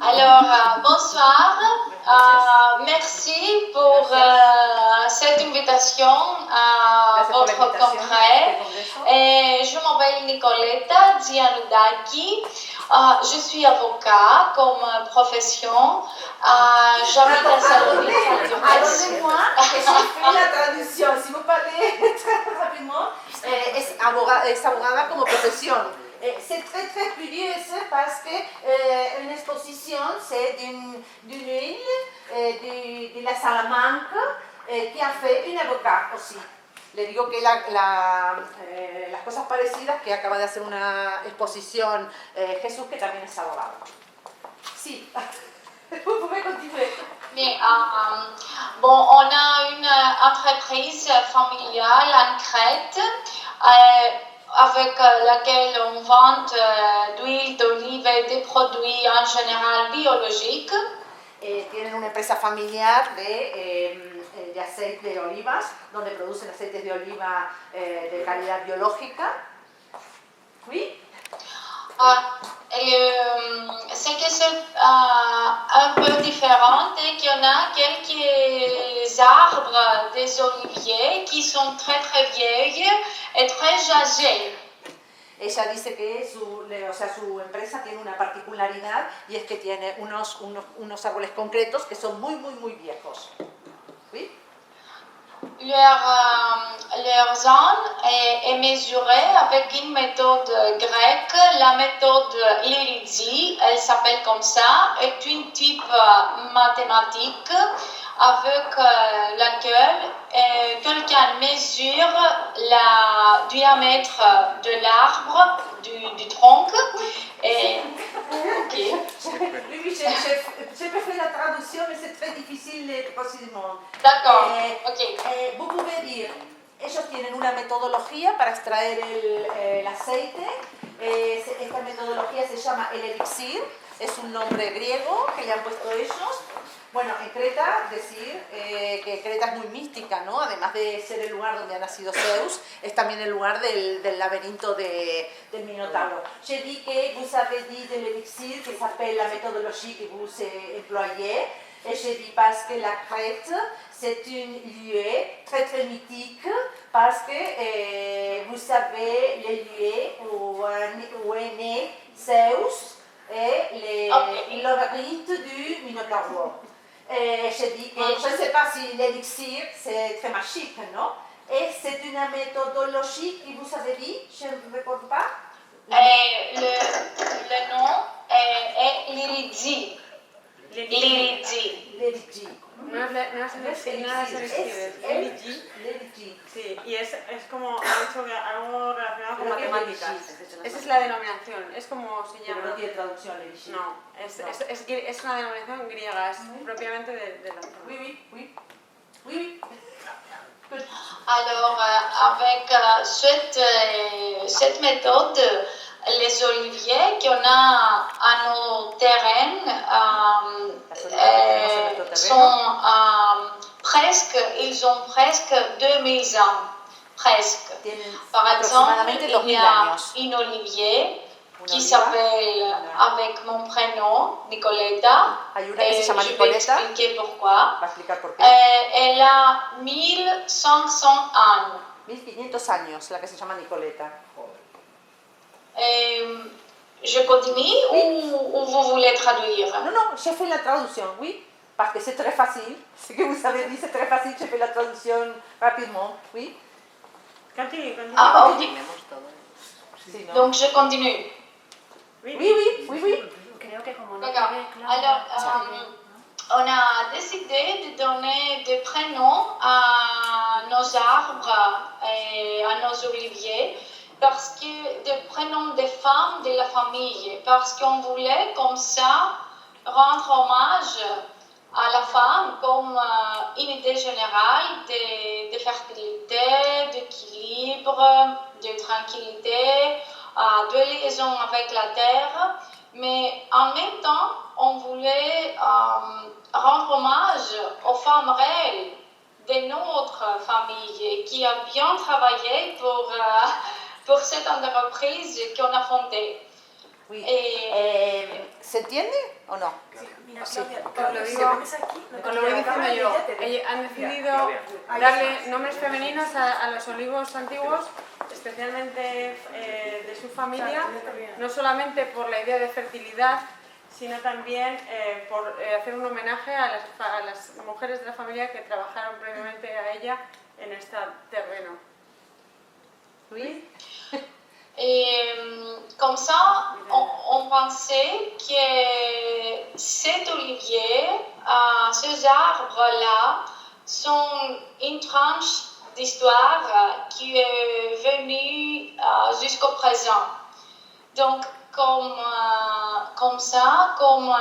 Alors, bonsoir. Merci pour cette invitation à votre congrès. Et je m'appelle Nicoletta Gianoudaki. Je suis avocat comme profession. J'habite à Salonique. Pardonnez-moi, j'ai fait la traduction. Si vous parlez très rapidement, es abogada como profesión. C'est très très curieux parce que une exposition, c'est d'une île de la Salamanca qui a fait un avocat aussi. Le digo que las cosas parecidas, que acaba de hacer una exposición Jesús, que también es abogado. Sí, vous pouvez continuer. Mais, bon, on a une entreprise familiale en Crète avec laquelle on vend d'huile d'olive et des produits en général biologiques. Tienen una empresa familiar de aceite de olivas, donde producen aceites de oliva de calidad biológica. Oui. Ce qui est un peu différent, c'est qu'il y en a quelques arbres des oliviers qui sont très très vieilles et très âgés. Ella dice que su empresa tiene una particularidad y es que tiene unos árboles concretos que son muy viejos. ¿Sí? Leurs ânes est mesuré avec une méthode grecque, la méthode Lyridi, elle s'appelle comme ça, est une type mathématique avec laquelle quelqu'un mesure le diamètre de l'arbre, du tronc. Et, okay. Oui, j'ai fait la traduction, mais c'est très difficile précisément. D'accord, ok. Vous pouvez dire, ellos tienen una metodología para extraer el aceite. Esta metodología se llama el elixir, es un nombre griego que le han puesto ellos. Bueno, en Creta, decir que Creta es muy mística, ¿no? Además de ser el lugar donde ha nacido Zeus, es también el lugar del laberinto del Minotauro. J'ai dit que vous avez dit de l'élixir qui s'appelle la méthodologie que vous employez, et j'ai dit parce que la Crète, c'est une lieu très très mythique, parce que vous savez les lieux où est né Zeus et le labyrinthe du Minotauro. J'ai dit que je ne sais pas si l'élixir c'est très magique, non? Et c'est une méthodologie que vous avez dit, je ne recorde pas. Le nom est Lyridi. Lyridi. No se escribe, Lyridi. Sí, y es como, ha dicho que algo relacionado con matemáticas. Esa es la denominación, es como se llama. Pero no tiene traducción, Lyridi. No, es una denominación griega, es propiamente de la zona. Oui. Alors, avec cette méthode, les oliviers qu'on a à nos terrains ils ont presque 2000 ans. Presque. Par exemple, il y a un olivier qui s'appelle avec mon prénom Nicoletta. Et je vais expliquer pourquoi. Elle a 1500 ans. 1500 años, la que se llama Nicoletta. Je continue ou vous voulez traduire? Non, j'ai fait la traduction, oui, parce que c'est très facile. Ce que vous avez dit, c'est très facile, j'ai fait la traduction rapidement, oui. Continue. Ah, ok. Sí, ¿no? Donc je continue. Oui. Creo que como no D'accord. Alors, on a décidé de donner des prénoms à nos arbres et à nos oliviers, parce que des prénoms des femmes de la famille, parce qu'on voulait comme ça rendre hommage à la femme comme unité générale de fertilité, d'équilibre, de tranquillité, de liaison avec la terre, mais en même temps, on voulait rendre hommage aux femmes réelles de notre famille qui a bien travaillé pour cette entreprise qu'on a fondée. Oui. Et ¿Se entiende o no? Mira, Sí. Claudia, Lo si digo- te pones aquí, no te Os lo voy la diciendo cámara y yo. ella te ve. Han decidido Ahí darle está. nombres femeninos a los olivos antiguos, especialmente de su familia, no solamente por la idea de fertilidad, sino también por hacer un homenaje a las mujeres de la familia que trabajaron previamente a ella en este terreno. Oui. Et comme ça, on pensait que cet olivier, ces arbres-là, sont une tranche d'histoire qui est venue jusqu'au présent. Donc, comme ça, comme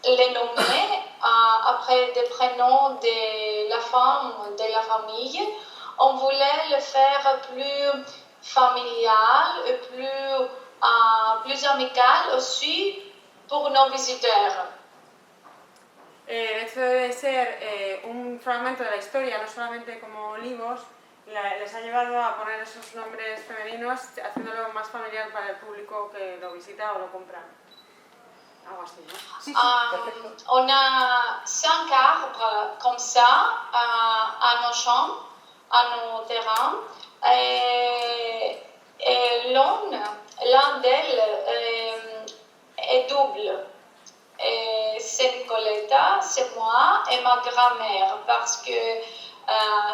les nommer après des prénoms de la femme, de la famille, on voulait le faire plus familial et plus amical aussi pour nos visiteurs. El hecho de ser un fragmento de la historia, no solamente como olivos, les ha llevado a poner esos nombres femeninos, haciéndolo más familiar para el público que lo visita o lo compra. Algo así, ¿no? Sí, sí, perfecto. On a 5 arbres comme ça à nos champs, à nos terrains. Et l'un d'elles est double. Et c'est Nicoletta, c'est moi et ma grand-mère parce que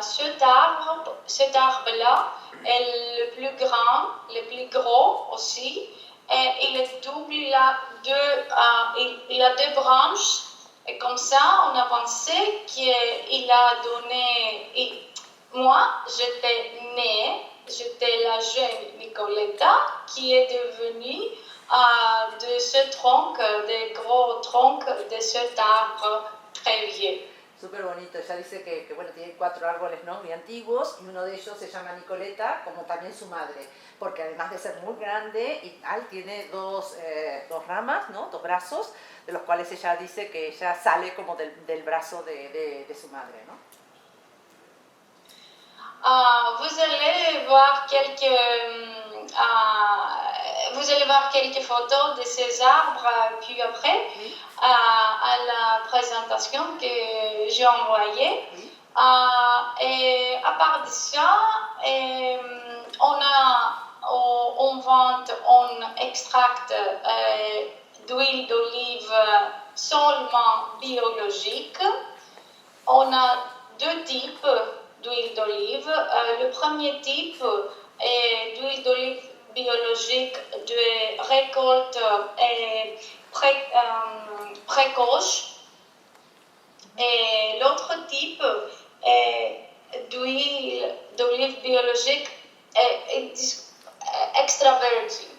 cet arbre-là est le plus grand, le plus gros aussi. Et il est double, il a deux branches. Et comme ça, on a pensé qu'il a donné. Moi, j'étais née, j'étais la jeune Nicoletta qui est devenue de ce tronc, des gros troncs de cet arbre très vieux. Súper bonito. Ella dice que bueno, tiene 4 árboles, ¿no?, muy antiguos, y uno de ellos se llama Nicoleta, como también su madre, porque además de ser muy grande y tal, tiene dos ramas, ¿no?, 2 brazos, de los cuales ella dice que ella sale como del brazo de su madre, ¿no? Vous allez voir quelques photos de ces arbres, puis après, Oui. À la présentation que j'ai envoyée. Oui. Et à part de ça, on extracte d'huile d'olive seulement biologique. On a 2 types d'huile d'olive. Le premier type est d'huile d'olive biologique de récolte précoce. Et l'autre type est d'huile d'olive biologique extra virgin.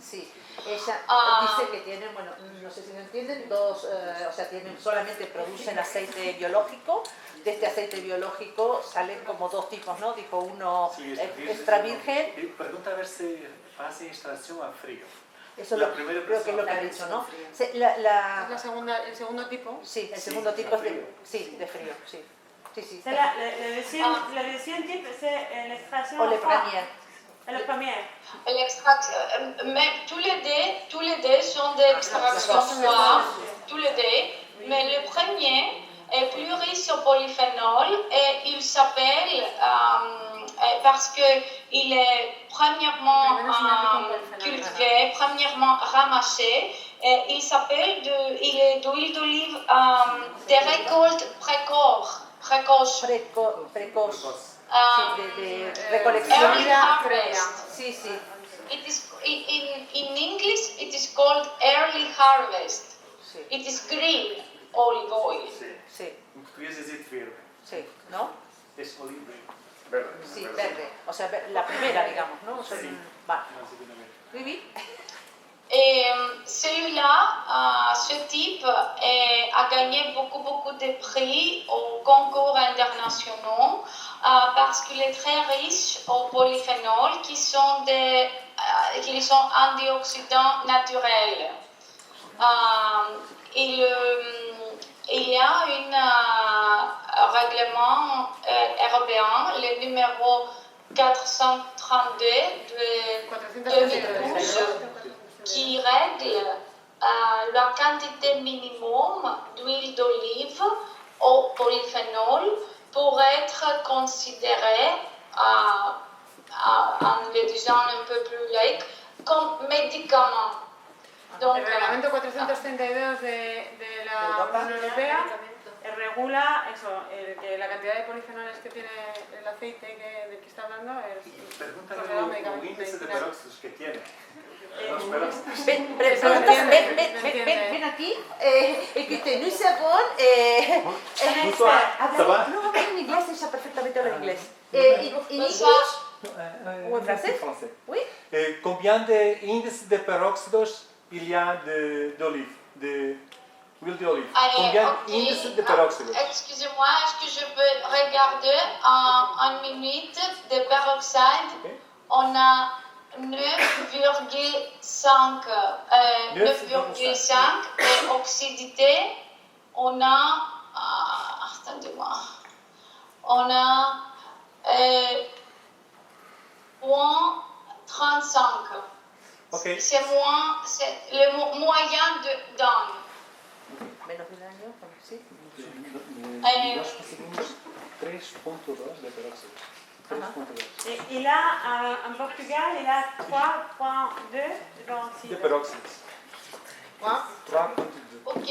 Sí, ella dice que tienen, bueno, no sé si lo entienden, o sea, solamente producen aceite biológico. De este aceite biológico salen como 2 tipos, ¿no? Dijo uno extra virgen. Pregunta a ver si hace instalación a frío. Eso La lo, primera creo que es lo que ha persona. dicho, ¿no? Es el segundo tipo. Sí, el Sí, segundo de tipo es frío. de frío, sí. Sí, sí. C'est la deuxième type, c'est l'extraction O le froid. premier. Le premier. Mais tous les deux sont d'extraction froide, tous les deux. Mais le premier est plus riche en polyphénol et il s'appelle, parce qu'il est premièrement cultivé, premièrement ramassé, et il est d'huile d'olive de récolte précoce. Precoz. Sí, de recolección. Early harvest. Sí, sí. It is in English it is called early harvest. Sí, It is green olive oil. Sí. sí, En portugués es it verde. sí, ¿no? Es olive verde. Sí, verde. O sea, la primera, digamos, ¿no? O sea, Sí. vale. No sé qué nombre. Oui, oui. Et celui-là, ce type a gagné beaucoup de prix aux concours internationaux parce qu'il est très riche en polyphénols qui sont antioxydants naturels. Il y a un règlement européen, le numéro 432 de 2012 qui règle la quantité minimum d'huile d'olive au polyphénol pour être considéré, en le disant un peu plus laïque, comme médicament. Donc, El reglamento 432 de la Unión Europea regula eso, que la cantidad de polifenoles que tiene el aceite del que está hablando es Pregúntale considerado el medicamento índice de medicinal. peróxidos que tiene. Los peróxidos. Ven aquí. Écoutez, nous savons. Bonsoir, ça va? No, habla en inglés, ella perfectamente habla en inglés. ¿En Bonsoir. ¿O en francés? Français. Oui. Combien d'índices de peróxidos il y a d'olive, d'huile d'olive? Allez, Combien ok. d'índices de peróxidos? Excusez-moi, est-ce que je peux regarder en minute de peroxyde? Ok. On a 9,5 et oxydité, on a, attendez-moi, on a 0,35. Ok. C'est le moyen d'un. Menos de un año, sí. Nós conseguimos 3,2 de peróxidos. 3,2 Et là, en Portugal, il a 3,2 dans de peróxidos. 3,2. Ok.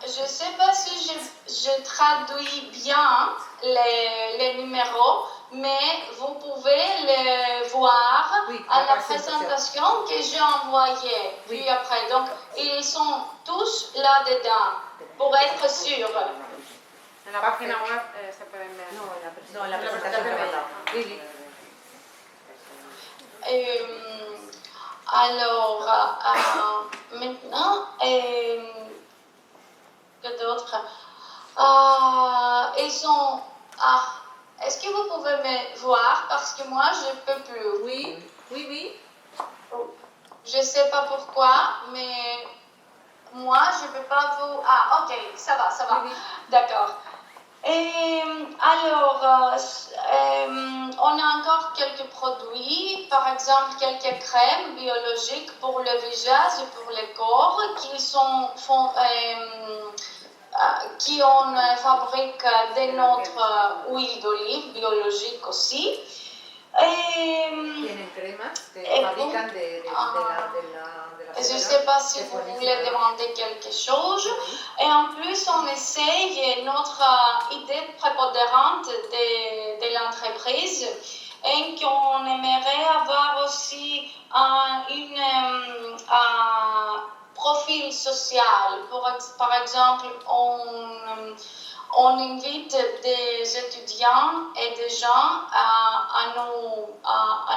Je ne sais pas si je traduis bien les numéros, mais vous pouvez les voir Oui, à la la présentation. présentation que j'ai envoyée Oui. puis après. Donc, ils sont tous là-dedans, pour être sûr. En la página web se pueden ver. No, en la presentación que ha mandado. Oui, oui. Alors, maintenant, que d'autres ils sont... est-ce que vous pouvez me voir? Parce que moi, je ne peux plus. Oui, oui, oui. Je ne sais pas pourquoi, mais moi, je ne peux pas vous... ok, ça va. Oui, oui. D'accord. Et alors, on a encore quelques produits, par exemple quelques crèmes biologiques pour le visage et pour le corps qui fabriquent de notre huile d'olive biologique aussi. Tienen cremas que fabrican de la Je ne cera. sais pas si Es vous buenísimo. voulez demander quelque chose. Et en plus, on essaye notre idée prépondérante de l'entreprise et qu'on aimerait avoir aussi un profil social. Par exemple, on invite des étudiants et des gens à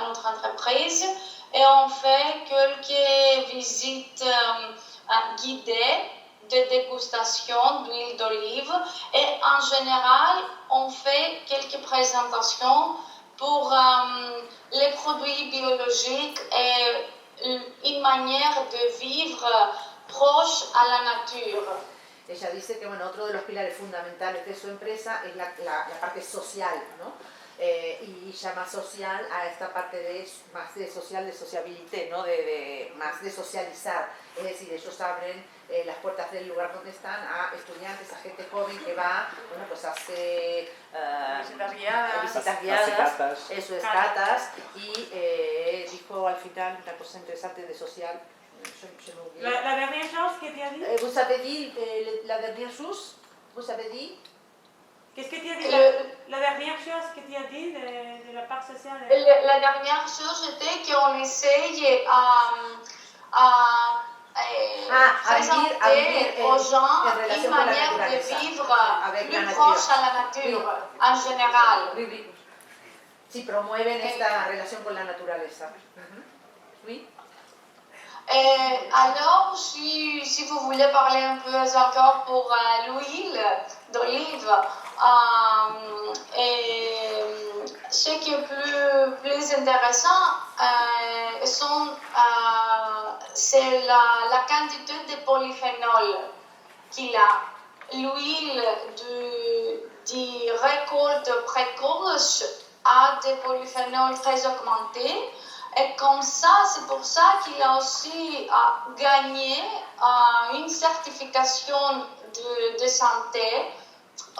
notre entreprise et on fait quelques visites guidées de dégustation d'huile d'olive et en général on fait quelques présentations pour les produits biologiques et une manière de vivre proche à la nature. Ella dice que bueno, otro de los pilares fundamentales de su empresa es la parte social, ¿no? Y llama social a esta parte más de social, de sociabilité, ¿no? Más de socializar. Es decir, ellos abren las puertas del lugar donde están a estudiantes, a gente joven que va, bueno, pues hace visitas guiadas, eso es, catas, y dijo al final una cosa interesante de social. La dernière chose que tu as dit? Vous avez dit la dernière chose? Vous avez dit? Qu'est-ce que tu as dit? La dernière chose que tu as dit de la part sociale? La dernière chose était qu'on essaye présenter aux gens une manière de vivre plus proche à la nature en général. Oui, oui. Sí, promueven esta relación con la naturaleza. Oui. Alors, si vous voulez parler un peu encore pour l'huile d'olive, ce qui est plus intéressant, c'est la quantité de polyphénol qu'il a. L'huile de récolte précoce a des polyphénols très augmentés. Et comme ça, c'est pour ça qu'il a aussi gagné une certification de santé.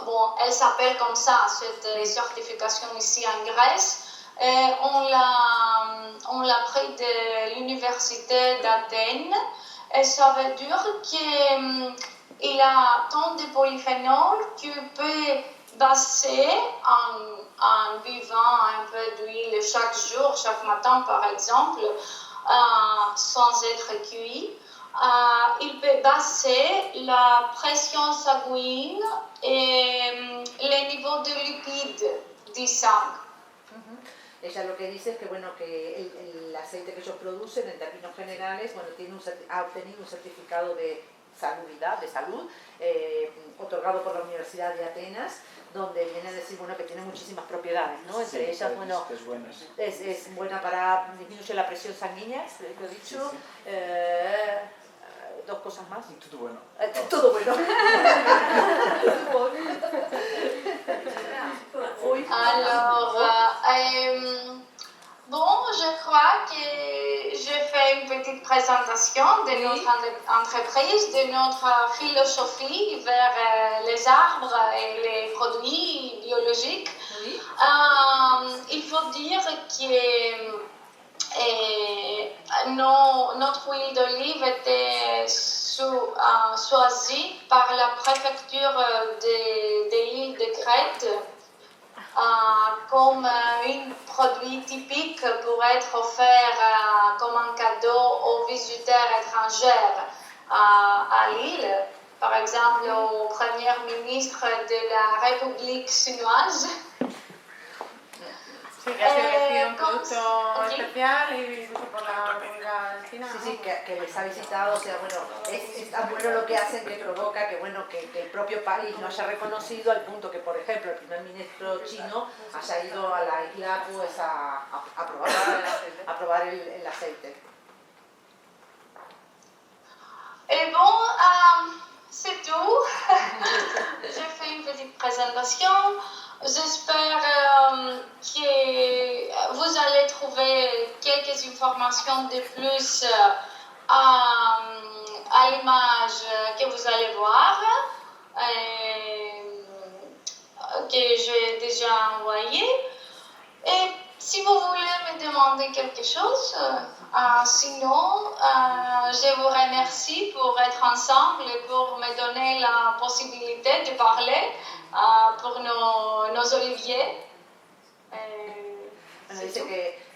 Bon, elle s'appelle comme ça, cette certification ici en Grèce. Et on l'a pris de l'université d'Athènes. Et ça veut dire qu'il a tant de polyphénols que peut passer en buvant un peu d'huile chaque jour, chaque matin par exemple, sans être cuit. Il peut baisser la pression sanguine et les niveaux de lipides du sang. Ella lo que dice es que, bueno, que el aceite que ellos producen, en términos generales, bueno, ha obtenido un certificado de salubridad, de salud, otorgado por la Universidad de Atenas, donde viene a decir, bueno, que tiene muchísimas propiedades, ¿no? Entre ellas, bueno, es buena para disminuir la presión sanguínea, lo he dicho, dos cosas más. Todo bueno. Todo bueno. Alors, bon, je crois que j'ai fait une petite présentation de notre entreprise, de notre philosophie vers les arbres et les produits biologiques. Oui. Il faut dire que notre huile d'olive était choisie par la préfecture de l'île de Crète comme un produit typique pour être offert comme un cadeau aux visiteurs étrangers à l'île. Par exemple, au Premier ministre de la République chinoise. Sí, que ha sido elegido un producto especial y incluso por la República China. Sí, sí, que les ha visitado, o sea, bueno, es tan bueno lo que hacen que provoca que, bueno, que el propio país lo haya reconocido al punto que, por ejemplo, el primer ministro chino haya ido a la isla pues a probar el aceite. Et bon, c'est tout. J'ai fait une petite présentation. J'espère que vous allez trouver quelques informations de plus à l'image que vous allez voir, que j'ai déjà envoyé. Et si vous voulez me demander quelque chose, sinon, je vous remercie pour être ensemble et pour me donner la possibilité de parler pour nos oliviers. Bueno, dice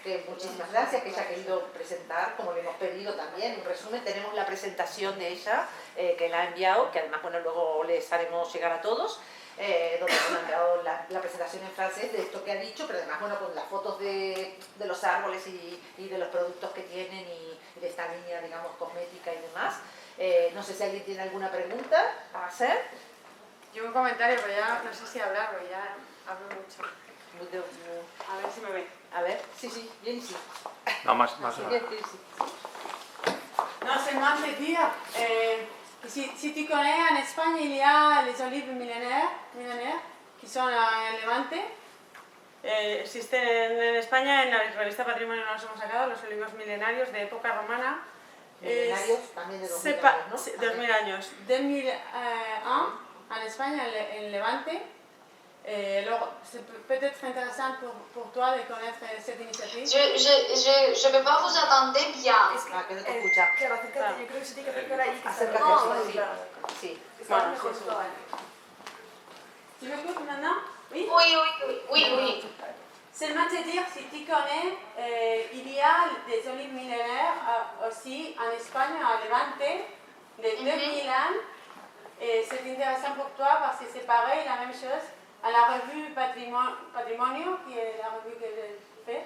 que muchísimas gracias, que ella ha querido presentar, como le hemos pedido también. En resumen, tenemos la presentación de ella, que la ha enviado, que además, bueno, luego les haremos llegar a todos, donde nos ha enviado la presentación en francés de esto que ha dicho, pero además, bueno, con las fotos de los árboles y de los productos que tienen y de esta línea, digamos, cosmética y demás. No sé si alguien tiene alguna pregunta a hacer. Yo un comentario, pero ya no sé si hablar, porque ya hablo mucho. A ver si me ve. A ver, sí, bien ici. Non, más. Bien, ici. Non, seulement te dire, si tu connais, en Espagne, il y a les olives millénaires qui sont en Levante. Existen en España, en la revista Patrimonio nos hemos sacado los olivos milenarios de época romana. Milenarios también de 2000 años, ¿no? Sí, 2000 años. 2001 en España, en Levante. Alors, c'est peut-être intéressant pour toi de connaître cette initiative. Je ne peux pas vous attendre bien. Ah, que no te escucha. Claro, acércate, yo creo que se tiene que acercar ahí. Acércate, sí. Bueno, mejor sí, todo. Tu m'écoutes maintenant? Oui. Oui. Seulement te dire, si tu connais, il y a des olives millénaires aussi en Espagne, à Levante, de 2000 ans. Et c'est intéressant pour toi parce que c'est pareil, la même chose. À la revue Patrimonio, qui est la revue que je fais,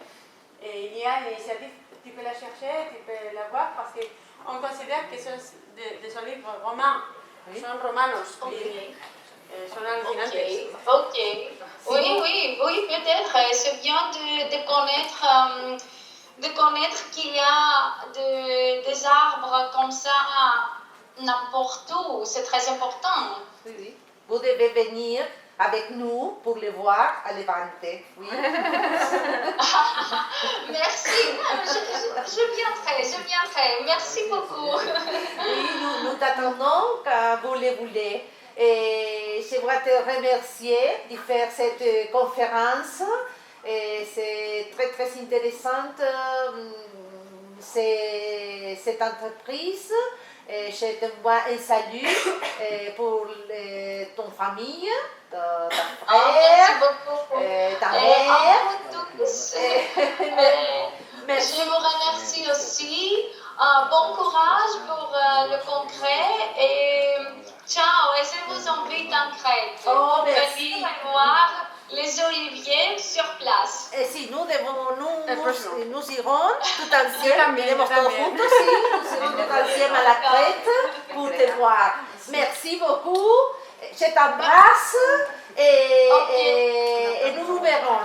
et il y a l'initiative, tu peux la chercher, tu peux la voir parce qu'on considère que ce sont des olives romains, sont romanos, sont alucinantes. Ok. Oui, peut-être. C'est bien de connaître qu'il y a des arbres comme ça n'importe où. C'est très important. Oui. vous devez venir avec nous pour le voir à Levante. Oui. Merci, je viendrai. Merci beaucoup. Oui, nous t'attendons quand vous le voulez. Et je voudrais te remercier de faire cette conférence. Et c'est très très intéressante cette entreprise. Et je t'envoie un salut pour ton famille, ta Merci frère, beaucoup. ta Et mère. à vous tous. Merci. Je vous remercie aussi. Bon courage pour le congrès et ciao. Et je vous invite en Crète Oh, pour merci. venir et voir les oliviers sur place. Et si nous devons, próximo. nous irons tout ensemble, también, iremos yo todos también. juntos, sí, nous irons tout ensemble à la Crète pour te voir. Merci beaucoup, je t'embrasse et nous nous verrons.